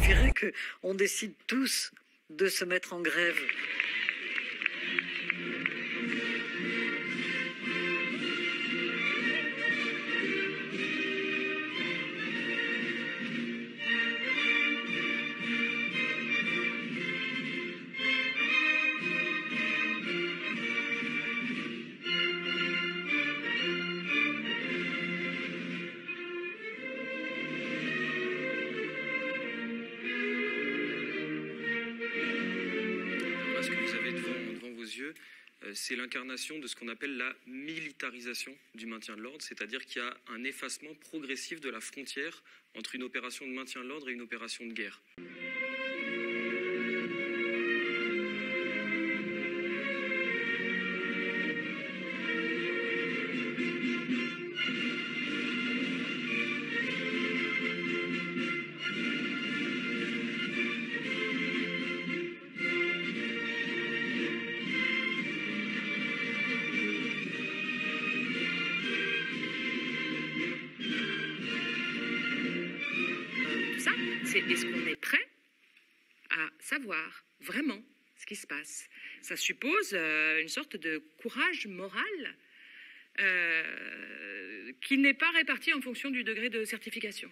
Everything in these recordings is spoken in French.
suffirait qu'on décide tous de se mettre en grève. Ce que vous avez devant vos yeux, c'est l'incarnation de ce qu'on appelle la militarisation du maintien de l'ordre, c'est-à-dire qu'il y a un effacement progressif de la frontière entre une opération de maintien de l'ordre et une opération de guerre. C'est est-ce qu'on est prêt à savoir vraiment ce qui se passe. Ça suppose une sorte de courage moral qui n'est pas réparti en fonction du degré de certification.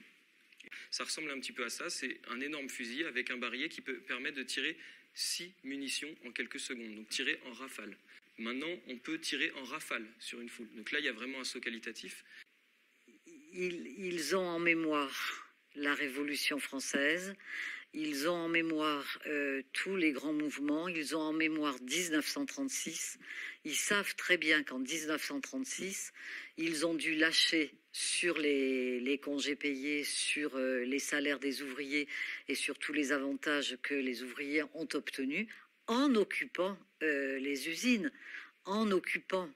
Ça ressemble un petit peu à ça, c'est un énorme fusil avec un barillet qui permet de tirer 6 munitions en quelques secondes, donc tirer en rafale. Maintenant, on peut tirer en rafale sur une foule. Donc là, il y a vraiment un saut qualitatif. Ils ont en mémoire la Révolution française, ils ont en mémoire tous les grands mouvements, ils ont en mémoire 1936. Ils savent très bien qu'en 1936, ils ont dû lâcher sur les congés payés, sur les salaires des ouvriers et sur tous les avantages que les ouvriers ont obtenus en occupant les usines, en occupant,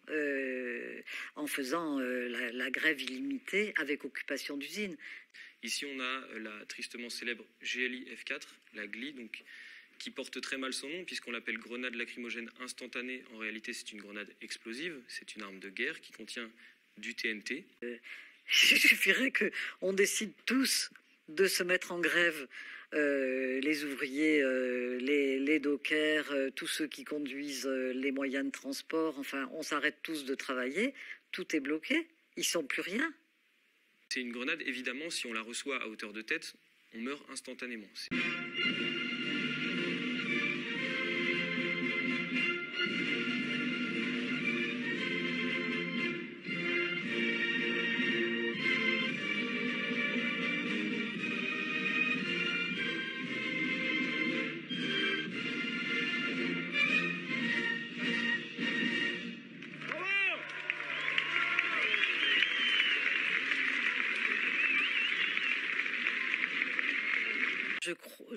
en faisant la grève illimitée avec occupation d'usines. Ici, on a la tristement célèbre GLI F4, la GLI, donc, qui porte très mal son nom puisqu'on l'appelle grenade lacrymogène instantanée. En réalité, c'est une grenade explosive, c'est une arme de guerre qui contient du TNT. Il suffirait qu'on décide tous de se mettre en grève, les ouvriers, les dockers, tous ceux qui conduisent les moyens de transport, enfin, on s'arrête tous de travailler, tout est bloqué, ils ne sont plus rien. C'est une grenade, évidemment, si on la reçoit à hauteur de tête, on meurt instantanément.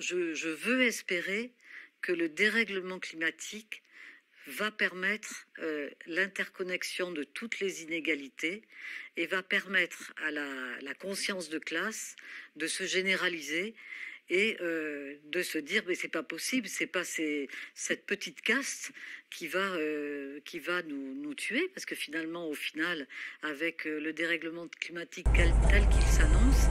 Je veux espérer que le dérèglement climatique va permettre l'interconnexion de toutes les inégalités et va permettre à la conscience de classe de se généraliser et de se dire mais c'est pas possible, c'est pas cette petite caste qui va nous tuer, parce que finalement au final avec le dérèglement climatique tel qu'il s'annonce,